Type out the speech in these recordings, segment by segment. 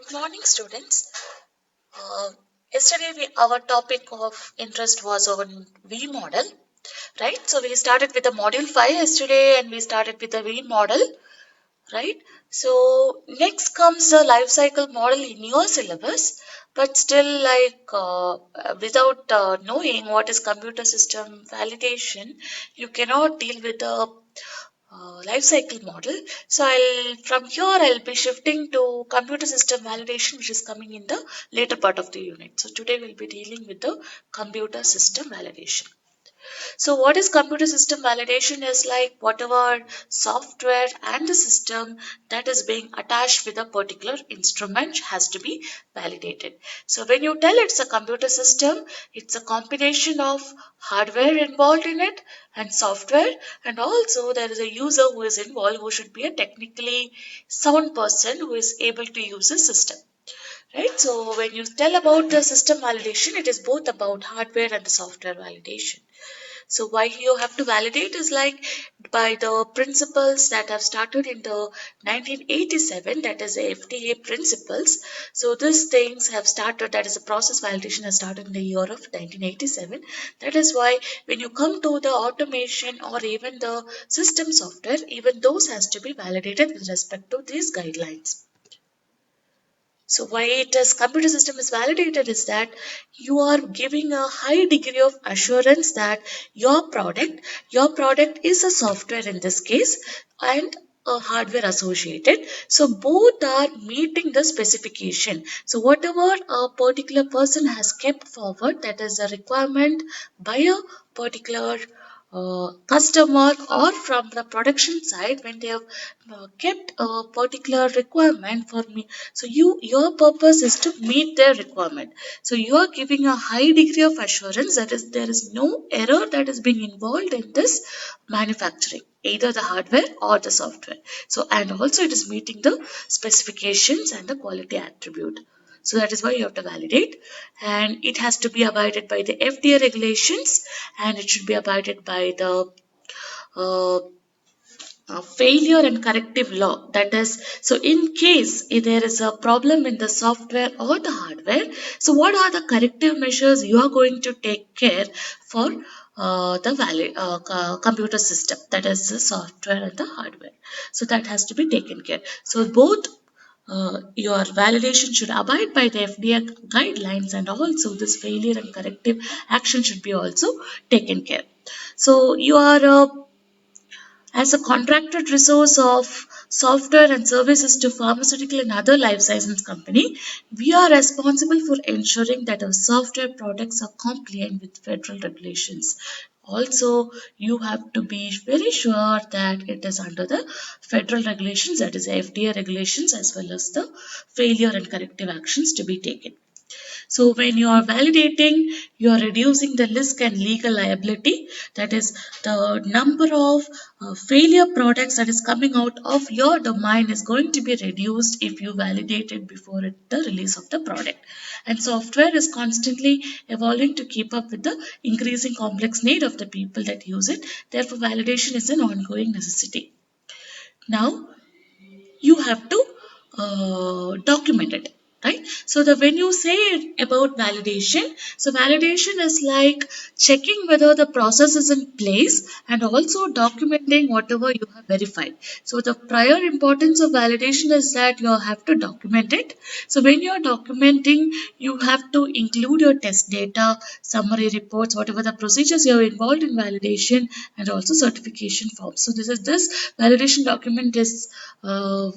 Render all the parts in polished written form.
Good morning, students. Uh, Yesterday, our topic of interest was on V model, right? So we started with the module 5 yesterday and we started with the V model, right? So next comes the life cycle model in your syllabus, but still without knowing what is computer system validation, you cannot deal with the life cycle model. So from here I'll be shifting to computer system validation, which is coming in the later part of the unit. So today we'll be dealing with the computer system validation. So what is computer system validation is like whatever software and the system that is being attached with a particular instrument has to be validated. So when you tell it's a computer system, it's a combination of hardware involved in it and software, and also there is a user who is involved who should be a technically sound person who is able to use the system. Right, so when you tell about the system validation, it is both about hardware and the software validation. So why you have to validate is like by the principles that have started in the 1987, that is the FDA principles. So these things have started, that is the process validation has started in the year of 1987. That is why when you come to the automation or even the system software, even those has to be validated with respect to these guidelines. So why it is computer system is validated is that you are giving a high degree of assurance that your product is a software in this case and a hardware associated. So both are meeting the specification. So whatever a particular person has kept forward, that is a requirement by a particular customer or from the production side, when they have kept a particular requirement for me, so your purpose is to meet their requirement. So you are giving a high degree of assurance that is there is no error that is being involved in this manufacturing, either the hardware or the software. So and also it is meeting the specifications and the quality attribute. So that is why you have to validate, and it has to be abided by the FDA regulations, and it should be abided by the uh, failure and corrective law. That is, so in case if there is a problem in the software or the hardware, so what are the corrective measures you are going to take care for the valid computer system, that is the software and the hardware. So that has to be taken care. So both your validation should abide by the FDA guidelines, and also this failure and corrective action should be also taken care. So you are as a contracted resource of software and services to pharmaceutical and other life sciences company, we are responsible for ensuring that our software products are compliant with federal regulations. Also, you have to be very sure that it is under the federal regulations, that is FDA regulations, as well as the failure and corrective actions to be taken. So when you are validating, you are reducing the risk and legal liability. That is, the number of failure products that is coming out of your domain is going to be reduced if you validate it before the release of the product. And software is constantly evolving to keep up with the increasing complex need of the people that use it. Therefore, validation is an ongoing necessity. Now, you have to document it, right? So the when you say about validation, so validation is like checking whether the process is in place and also documenting whatever you have verified. So the prior importance of validation is that you have to document it. So when you are documenting, you have to include your test data, summary reports, whatever the procedures you are involved in validation, and also certification forms. So this validation document is uh,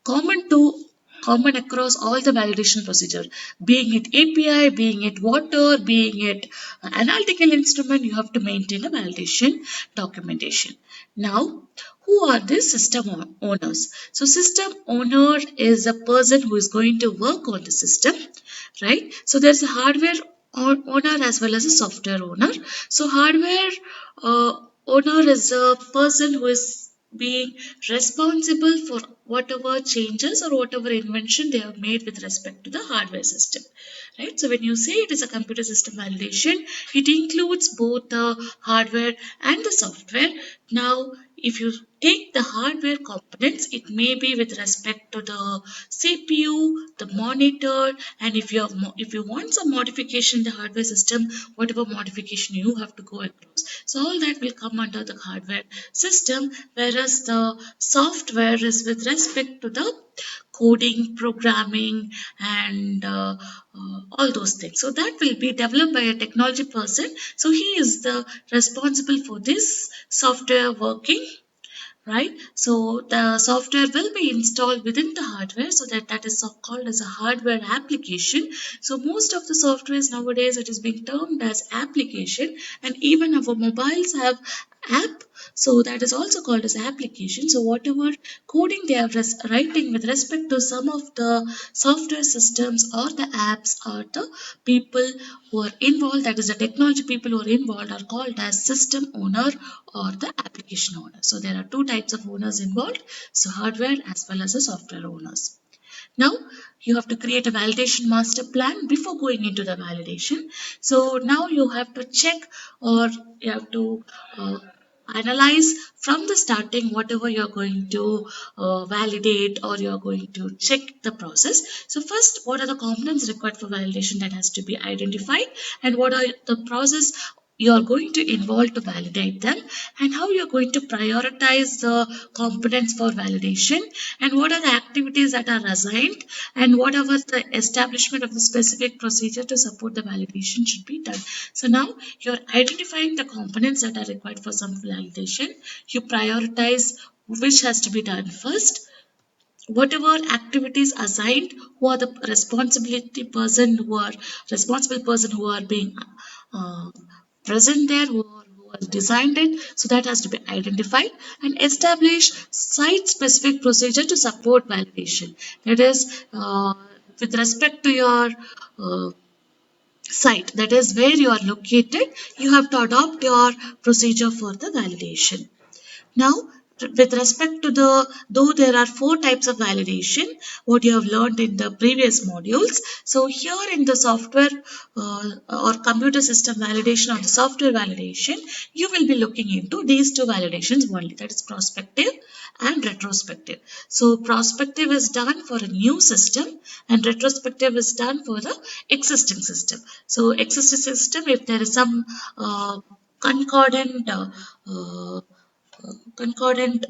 common to common across all the validation procedure, being it API, being it water, being it analytical instrument, you have to maintain a validation documentation. Now, who are these system owners? So system owner is a person who is going to work on the system, right? So there's a hardware owner as well as a software owner. So hardware uh, owner is a person who is being responsible for whatever changes or whatever invention they have made with respect to the hardware system, right? So when you say it is a computer system validation, it includes both the hardware and the software. Now if you take the hardware components. It may be with respect to the CPU, the monitor, and if you want some modification in the hardware system, whatever modification you have to go across. So all that will come under the hardware system, whereas the software is with respect to the coding, programming, and all those things. So that will be developed by a technology person. So he is the responsible for this software working, right? So the software will be installed within the hardware, so that is called as a hardware application. So most of the softwares nowadays, it is being termed as application, and even our mobiles have app, so that is also called as application. So whatever coding they are writing with respect to some of the software systems or the apps, or the people who are involved, that is the technology people who are involved, are called as system owner or the application owner. So there are two types of owners involved, so hardware as well as the software owners. Now you have to create a validation master plan before going into the validation. So now you have to check, or you have to analyze from the starting whatever you're going to validate, or you're going to check the process. So first, what are the components required for validation, that has to be identified, and what are the process you are going to involve to validate them, and how you are going to prioritize the components for validation, and what are the activities that are assigned, and whatever the establishment of the specific procedure to support the validation should be done. So now you're identifying the components that are required for some validation. You prioritize which has to be done first, whatever activities assigned, who are the responsible person who are being uh, present there, who has designed it, so that has to be identified, and establish site specific procedure to support validation. That is, with respect to your site, that is where you are located, you have to adopt your procedure for the validation. Now, with respect to though there are four types of validation, what you have learned in the previous modules. So here in the software or computer system validation or the software validation, you will be looking into these two validations only, that is prospective and retrospective. So prospective is done for a new system, and retrospective is done for the existing system. So existing system, if there is some concordant concordant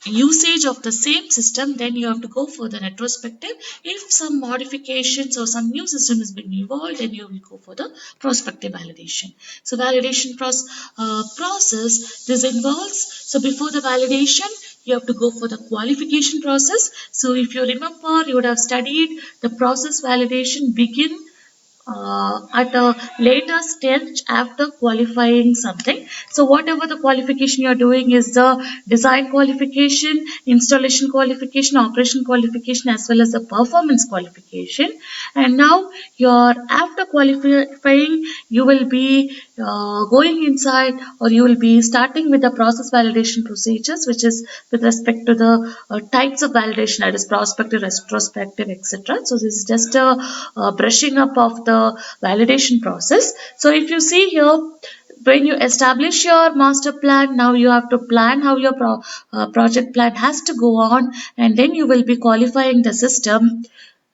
usage of the same system, then you have to go for the retrospective. If some modifications or some new system has been involved, then you will go for the prospective validation. So validation process, this involves, so before the validation, you have to go for the qualification process. So if you remember, you would have studied the process validation begin at a later stage after qualifying something. So whatever the qualification you are doing is the design qualification, installation qualification, operation qualification, as well as the performance qualification. And now you're after qualifying, you will be going inside, or you will be starting with the process validation procedures, which is with respect to the types of validation, that is prospective, retrospective, etc. So this is just a brushing up of the validation process. So if you see here, when you establish your master plan, now you have to plan how your project plan has to go on, and then you will be qualifying the system,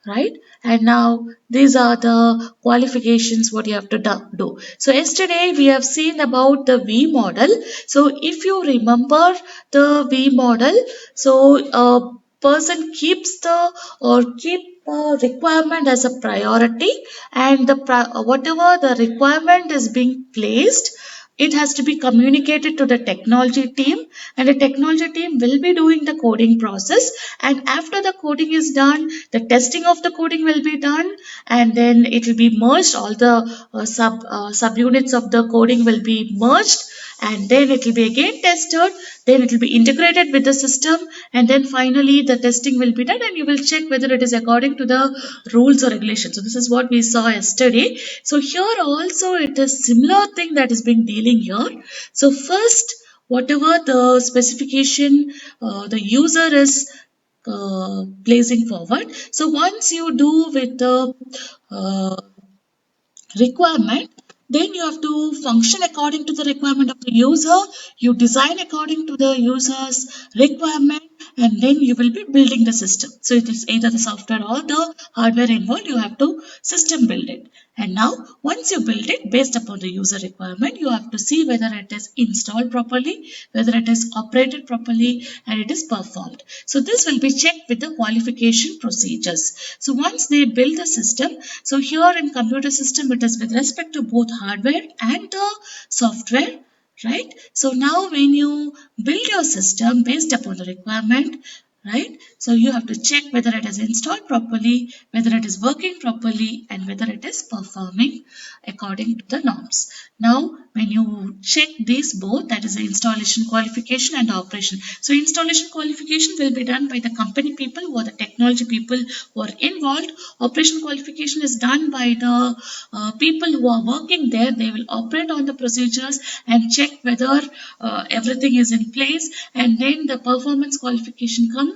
right? And now these are the qualifications what you have to do. So yesterday we have seen about the V model. So if you remember the V model, so a person keeps the or keep requirement as a priority, and whatever the requirement is being placed, it has to be communicated to the technology team, and the technology team will be doing the coding process, and after the coding is done, the testing of the coding will be done, and then it will be merged, all the subunits of the coding will be merged, and then it will be again tested, then it will be integrated with the system, and then finally the testing will be done, and you will check whether it is according to the rules or regulations. So this is what we saw yesterday. So here also it is similar thing that is being dealing here. So first, whatever the specification the user is placing forward, so once you do with the uh, requirement, Then you have to function according to the requirement of the user. You design according to the user's requirement, and then you will be building the system. So it is either the software or the hardware involved. You have to system build it. And now once you build it based upon the user requirement, you have to see whether it is installed properly, whether it is operated properly, and it is performed. So this will be checked with the qualification procedures. So once they build the system, so here in computer system, it is with respect to both hardware and the software, right? So now when you build your system based upon the requirement, right? So you have to check whether it is installed properly, whether it is working properly, and whether it is performing according to the norms. Now, when you check these both, that is the installation qualification and operation. So installation qualification will be done by the company people or the technology people who are involved. Operation qualification is done by the people who are working there. They will operate on the procedures and check whether everything is in place, and then the performance qualification come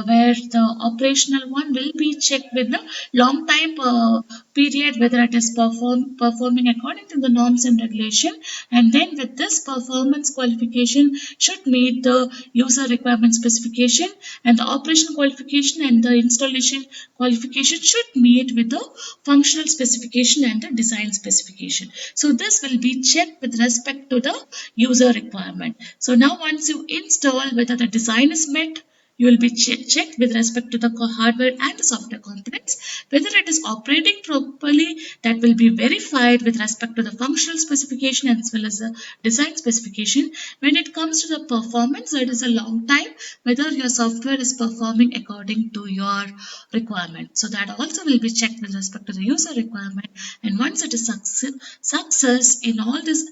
where the operational one will be checked with the long time period whether it is performing according to the norms and regulation, and then with this performance qualification should meet the user requirement specification, and the operation qualification and the installation qualification should meet with the functional specification and the design specification. So this will be checked with respect to the user requirement. So now once you install, whether the design is met, you will be checked with respect to the hardware and the software components. Whether it is operating properly, that will be verified with respect to the functional specification as well as the design specification. When it comes to the performance, it is a long time whether your software is performing according to your requirement. So that also will be checked with respect to the user requirement. And once it is success in all this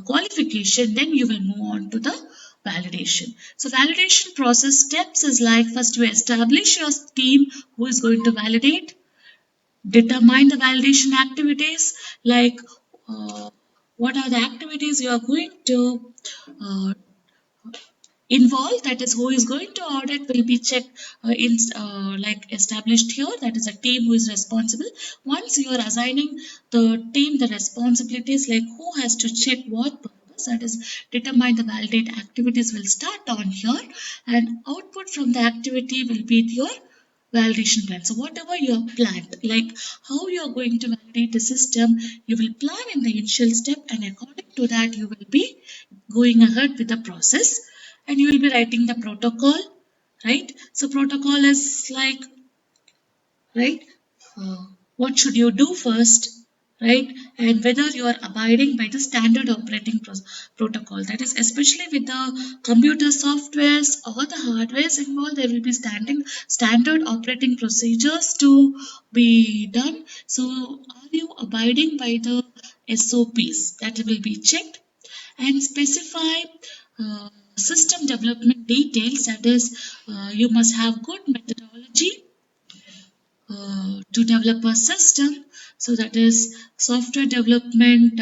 qualification, then you will move on to the validation. So validation process steps is like, first you establish your team who is going to validate, determine the validation activities, like what are the activities you are going to uh, involved, that is who is going to audit will be checked like established here, that is a team who is responsible. Once you are assigning the team the responsibilities, like who has to check what purpose, that is determine the validate activities will start on here, and output from the activity will be your validation plan. So whatever you have planned, like how you are going to validate the system, you will plan in the initial step, and according to that you will be going ahead with the process, and you will be writing the protocol, right? So protocol is like, right, what should you do first, right, and whether you are abiding by the standard operating protocol, that is especially with the computer softwares or the hardwares involved, there will be standard operating procedures to be done. So are you abiding by the SOPs, that will be checked, and specify system development details, that is you must have good methodology to develop a system. So that is software development,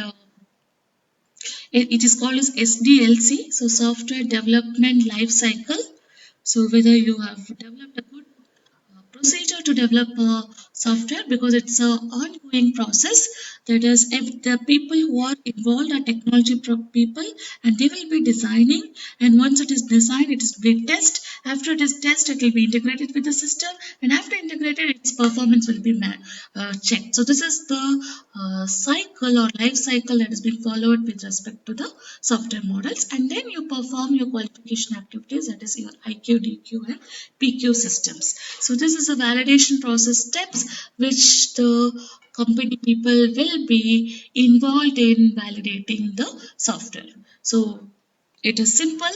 it is called as SDLC, so software development life cycle. So whether you have developed a good procedure to develop software, because it's an ongoing process, that is if the people who are involved are technology people, and they will be designing, and once it is designed it is be test, after it is tested it will be integrated with the system, and after integrated its performance will be checked. So this is the cycle or life cycle that is being followed with respect to the software models, and then you perform your qualification activities, that is your IQ, DQ, and PQ systems. So this is a validation process steps which the company people will be involved in validating the software. So it is simple.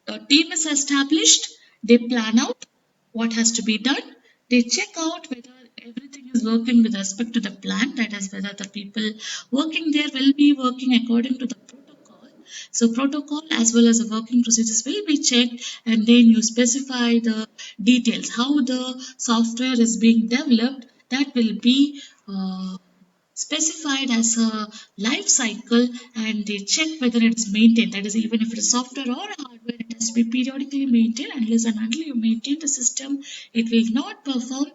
A team is established. They plan out what has to be done. They check out whether everything is working with respect to the plan. That is, whether the people working there will be working according to the protocol. So protocol as well as the working procedures will be checked, and then you specify the details, how the software is being developed. That will be specified as a life cycle, and they check whether it is maintained. That is, even if it is software or hardware, it has to be periodically maintained. Unless and until you maintain the system, it will not perform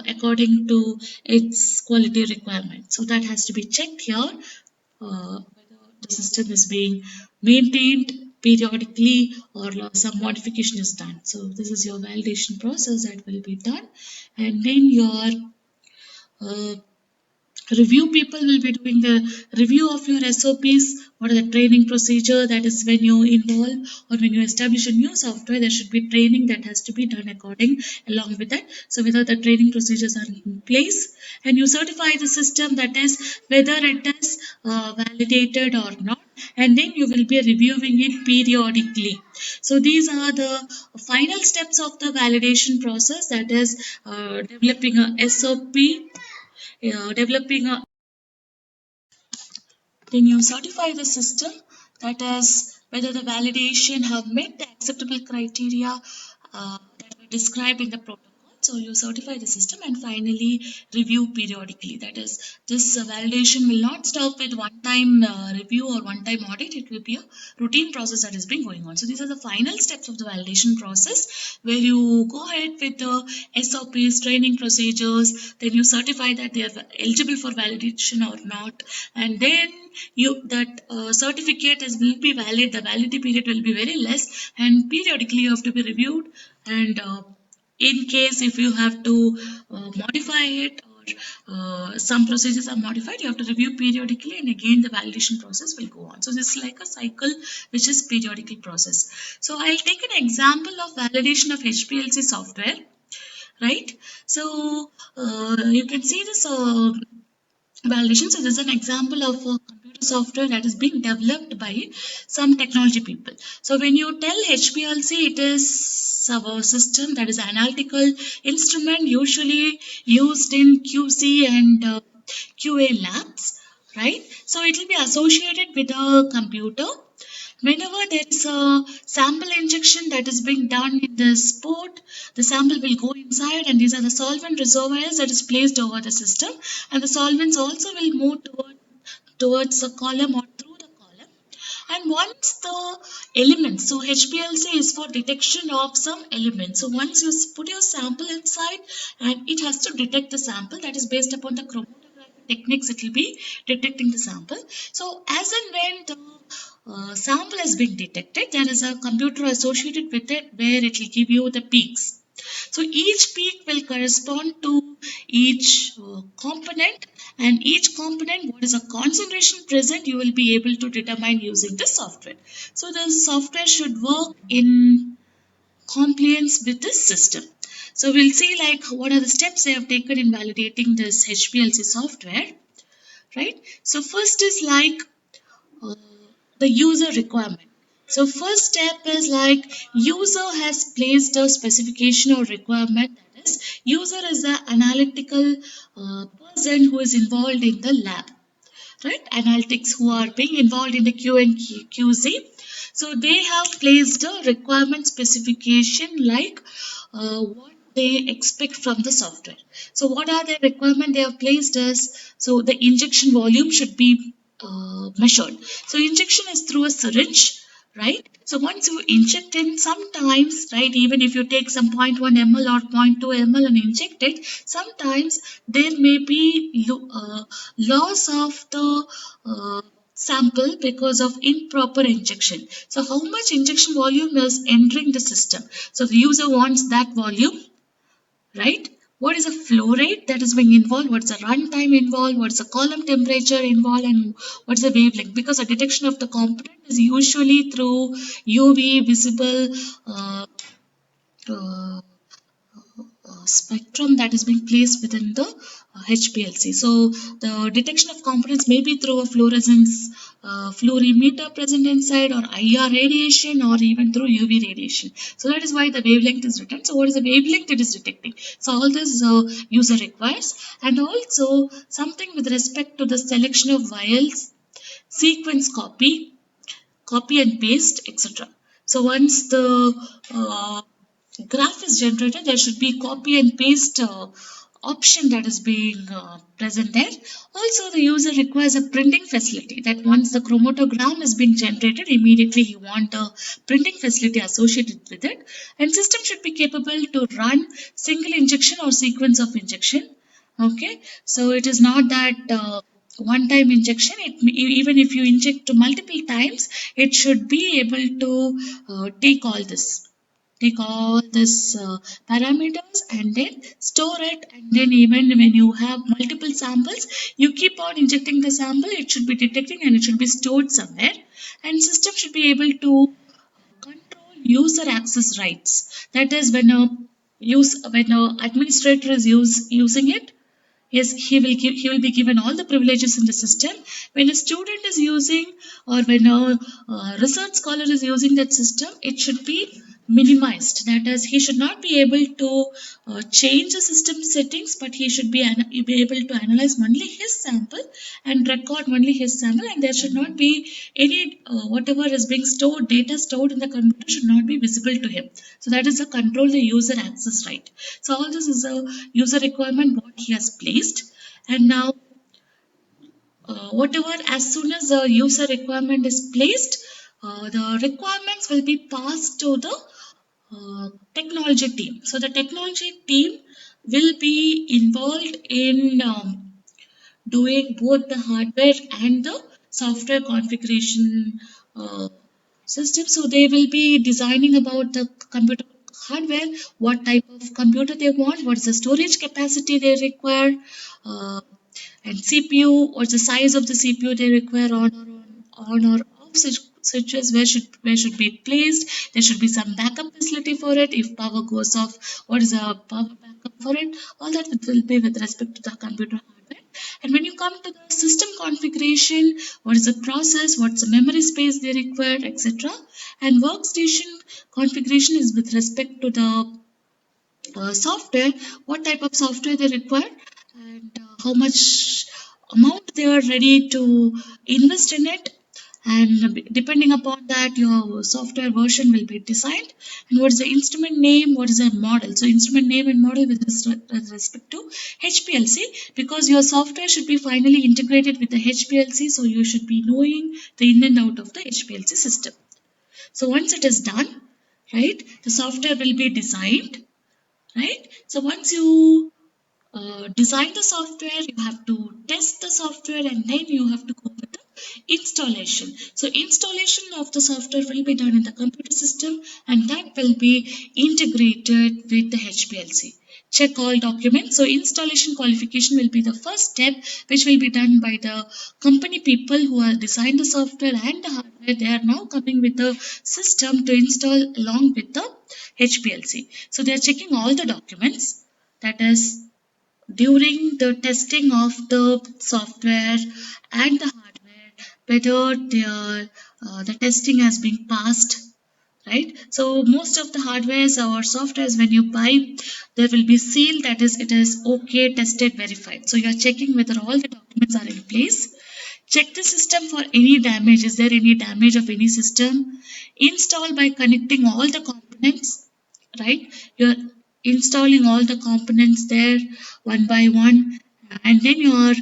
according to its quality requirement. So that has to be checked here. whether the system is being maintained periodically or some modification is done. So this is your validation process that will be done, and then your uh, review people will be doing the review of your SOPs. What are the training procedure? That is when you involve or when you establish a new software, there should be training that has to be done according along with that. So whether the training procedures are in place, and you certify the system, that is whether it is validated or not, and then you will be reviewing it periodically. So these are the final steps of the validation process, that is developing a SOP, developing a, then you certify the system, that is whether the validation have met the acceptable criteria that were described in the protocol. So you certify the system and finally review periodically. That is, this validation will not stop with one-time review or one-time audit. It will be a routine process that has been going on. So these are the final steps of the validation process, where you go ahead with the SOPs, training procedures, then you certify that they are eligible for validation or not, and then you that certificate is will be valid. The validity period will be very less, and periodically you have to be reviewed. And in case if you have to modify it, or some procedures are modified, you have to review periodically, and again the validation process will go on. So this is like a cycle which is periodical process. So I'll take an example of validation of HPLC software, right? So you can see this validation. So this is an example of a computer software that is being developed by some technology people. So when you tell HPLC, it is our system, that is analytical instrument usually used in QC and QA labs, right? So it will be associated with a computer. Whenever there is a sample injection that is being done in this port, the sample will go inside, and these are the solvent reservoirs that is placed over the system, and the solvents also will move towards the column or through the column. And once the elements, so HPLC is for detection of some elements. So once you put your sample inside, and it has to detect the sample, that is based upon the chromatography techniques, it will be detecting the sample. So as and when the sample has been detected, there is a computer associated with it where it will give you the peaks. So each peak will correspond to each component, and each component, what is a concentration present, you will be able to determine using the software. So the software should work in compliance with this system. So we'll see like what are the steps they have taken in validating this HPLC software, right? So first is like uh, the user requirement. So first step is like user has placed a specification or requirement, that is user is the analytical person who is involved in the lab, right? Analytics who are being involved in the Q and QC. So they have placed a requirement specification like what they expect from the software. So what are the requirement they have placed is, so the injection volume should be measured. So injection is through a syringe, right? So once you inject in, sometimes, right, even if you take some 0.1 ml or 0.2 ml and inject it, sometimes there may be loss of the sample because of improper injection. So how much injection volume is entering the system? So the user wants that volume, right? What is the flow rate that is being involved? What's the runtime involved? What's the column temperature involved? And what's the wavelength? Because the detection of the component is usually through UV visible uh, spectrum that is being placed within the HPLC. So the detection of components may be through a fluorescence fluorimeter present inside, or IR radiation, or even through UV radiation. So that is why the wavelength is written. So what is the wavelength it is detecting? So all this user requires, and also something with respect to the selection of vials, sequence copy and paste, etc. So once the graph is generated, there should be copy and paste option that is being present there. Also, the user requires a printing facility, that once the chromatogram is being generated, immediately you want a printing facility associated with it. And system should be capable to run single injection or sequence of injection. Okay, so it is not that one time injection. Even if you inject multiple times, it should be able to take all this parameters and then store it. And then even when you have multiple samples, you keep on injecting the sample, it should be detecting and it should be stored somewhere. And system should be able to control user access rights. That is when a administrator is using it. Yes, he will be given all the privileges in the system. When a student is using, or when a research scholar is using that system, it should be minimized. That is, he should not be able to change the system settings, but he should be able to analyze only his sample and record only his sample, and there should not be any whatever is being stored, data stored in the computer should not be visible to him. So that is the control the user access right. So all this is a user requirement what he has placed. And now whatever, as soon as the user requirement is placed, the requirements will be passed to the technology team. So the technology team will be involved in doing both the hardware and the software configuration system. So they will be designing about the computer hardware, what type of computer they want, what is the storage capacity they require, uh, and CPU, what's the size of the CPU they require, on or off switches, where should be placed. There should be some backup facility for it. If power goes off, what is the power backup for it? All that will be with respect to the computer hardware. And when you come to the system configuration, what is the process, what's the memory space they require, etc. And workstation configuration is with respect to the software, what type of software they require, and how much amount they are ready to invest in it. And depending upon that, your software version will be designed. And what is the instrument name, what is the model? So instrument name and model with respect to HPLC, because your software should be finally integrated with the HPLC, so you should be knowing the in and out of the HPLC system. So once it is done, right, the software will be designed, right? So once you design the software, you have to test the software, and then you have to go with the installation. So installation of the software will be done in the computer system, and that will be integrated with the HPLC. Check all documents. So installation qualification will be the first step, which will be done by the company people who have designed the software and the hardware. They are now coming with the system to install along with the HPLC. So they are checking all the documents. That is, during the testing of the software and the hardware, whether the testing has been passed, right? So most of the hardwares or softwares when you buy, there will be seal, that is, it is okay, tested, verified. So you are checking whether all the documents are in place. Check the system for any damage. Is there any damage of any system? Install by connecting all the components, right? You're installing all the components there one by one, and then your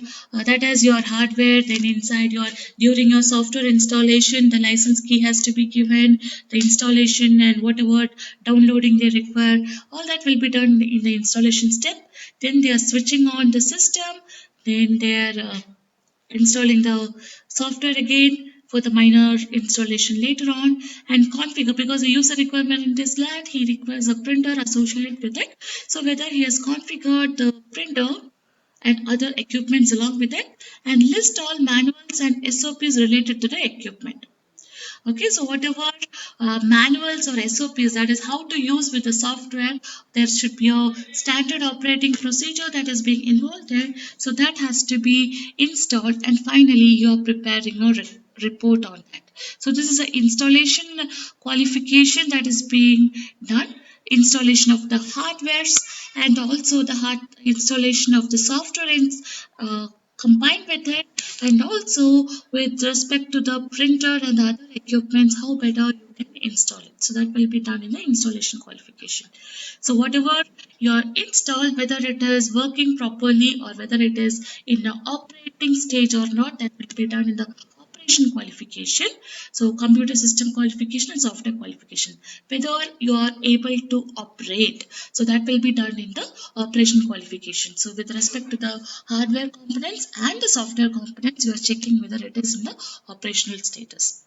that as your hardware. Then inside your, during your software installation, the license key has to be given, the installation and whatever downloading they require, all that will be done in the installation step. Then they are switching on the system, then they are installing the software again for the minor installation later on, and configure, because the user requirement is that he requires a printer associated with it. So whether he has configured the printer and other equipments along with it, and list all manuals and SOPs related to the equipment. Okay, so whatever manuals or SOPs, that is how to use with the software, there should be a standard operating procedure that is being involved there. So that has to be installed, and finally you are preparing a report on that. So this is an installation qualification that is being done. Installation of the hardwares and also the installation of the software uh, combined with it, and also with respect to the printer and the other equipments, how better you can install it. So that will be done in the installation qualification. So whatever you are installed, whether it is working properly or whether it is in the operating stage or not, that will be done in the operation qualification. So computer system qualification and software qualification, whether you are able to operate. So that will be done in the operation qualification. So with respect to the hardware components and the software components, you are checking whether it is in the operational status.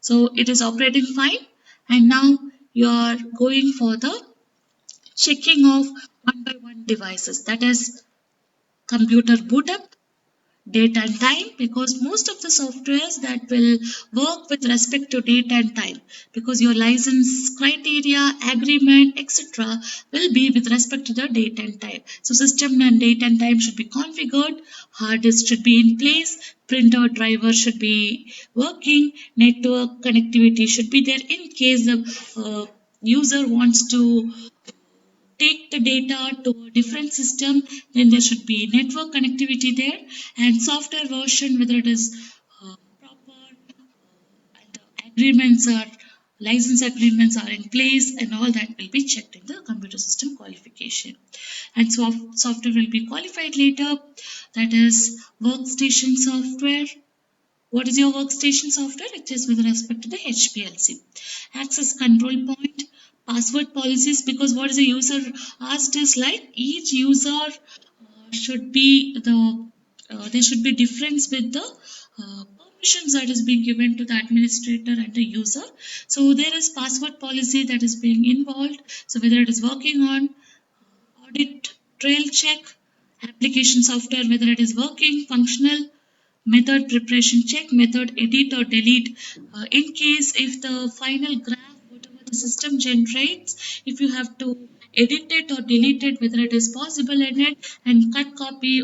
So it is operating fine, and now you are going for the checking of one by one devices, that is computer boot up, date and time, because most of the softwares that will work with respect to date and time, because your license criteria, agreement, etc. will be with respect to the date and time. So system and date and time should be configured, hard disk should be in place, printer driver should be working, network connectivity should be there in case the user wants to take the data to a different system, then there should be network connectivity there, and software version, whether it is proper, and the agreements are license agreements are in place, and all that will be checked in the computer system qualification. And software will be qualified later, that is workstation software. What is your workstation software? It is with respect to the HPLC. Access control point, password policies, because what is the user asked is like each user should be there should be difference with the permissions that is being given to the administrator and the user. So there is password policy that is being involved. So whether it is working on audit, trail check, application software, whether it is working, functional, method preparation check, method edit or delete. In case if the final graph, whatever the system generates, if you have to edit it or delete it, whether it is possible in it, and cut copy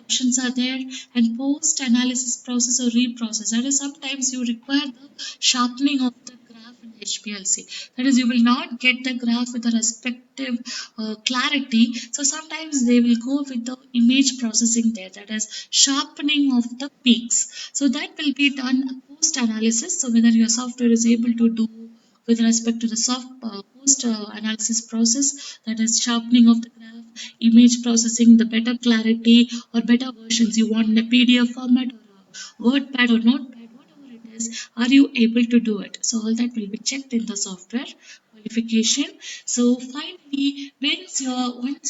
options are there, and post analysis process or reprocess. That is sometimes you require the sharpening of the graph in HPLC. That is, you will not get the graph with the respective clarity. So sometimes they will go with the image processing there, that is sharpening of the peaks. So that will be done post analysis. So whether your software is able to do with respect to the post analysis process, that is sharpening of the graph, image processing, the better clarity or better versions you want in a PDF format or a WordPad or Notepad, whatever it is, are you able to do it? So all that will be checked in the software qualification. So finally, once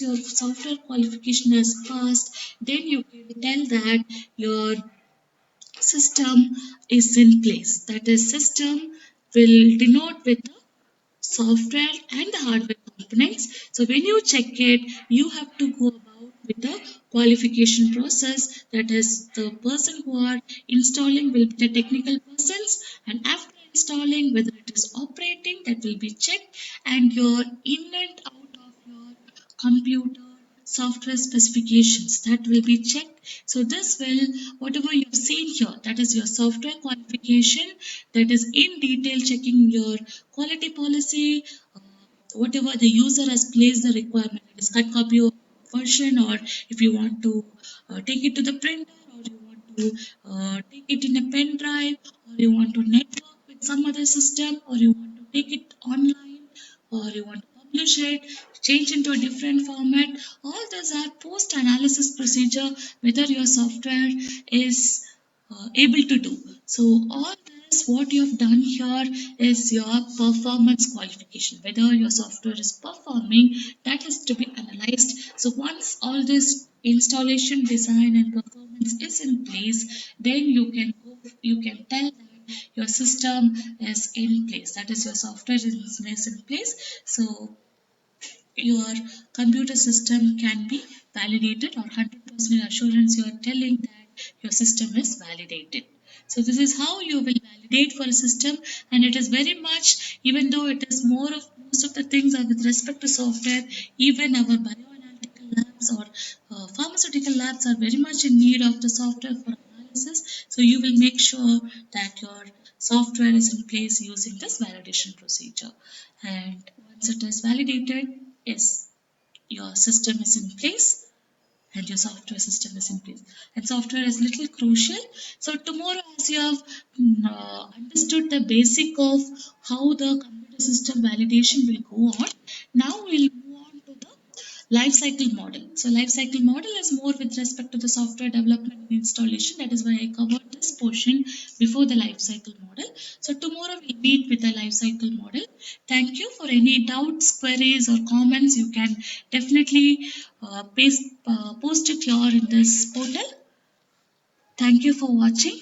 your software qualification has passed, then you can tell that your system is in place. That is, system will denote with the software and the hardware components. So when you check it, you have to go about with the qualification process. That is, the person who are installing will be the technical persons, and after installing, whether it is operating, that will be checked, and your in and out of your computer software specifications, that will be checked. So this will, whatever you've seen here, that is your software qualification, that is in detail checking your quality policy, whatever the user has placed the requirement, it is cut copy of version, or if you want to take it to the printer, or you want to take it in a pen drive, or you want to network with some other system, or you want to take it online, or you want to publish it, change into a different format. All those are post analysis procedure, whether your software is able to do. So all this, what you have done here is your performance qualification. Whether your software is performing, that has to be analyzed. So once all this installation, design, and performance is in place, then you can tell that your system is in place. That is, your software is in place. So your computer system can be validated, or 100% assurance you are telling that your system is validated. So this is how you will validate for a system, and it is very much, even though it is more of most of the things are with respect to software, even our bioanalytical labs or pharmaceutical labs are very much in need of the software for analysis. So you will make sure that your software is in place using this validation procedure. And once it is validated, yes, your system is in place and your software system is in place. And software is little crucial. So tomorrow, as you have understood the basic of how the computer system validation will go on, now we'll move on to the life cycle model. So life cycle model is more with respect to the software development and installation. That is why I covered this portion before the life cycle model. So tomorrow we meet with the life cycle model. Thank you. For any doubts, queries, or comments, you can definitely post it here in this portal. Thank you for watching.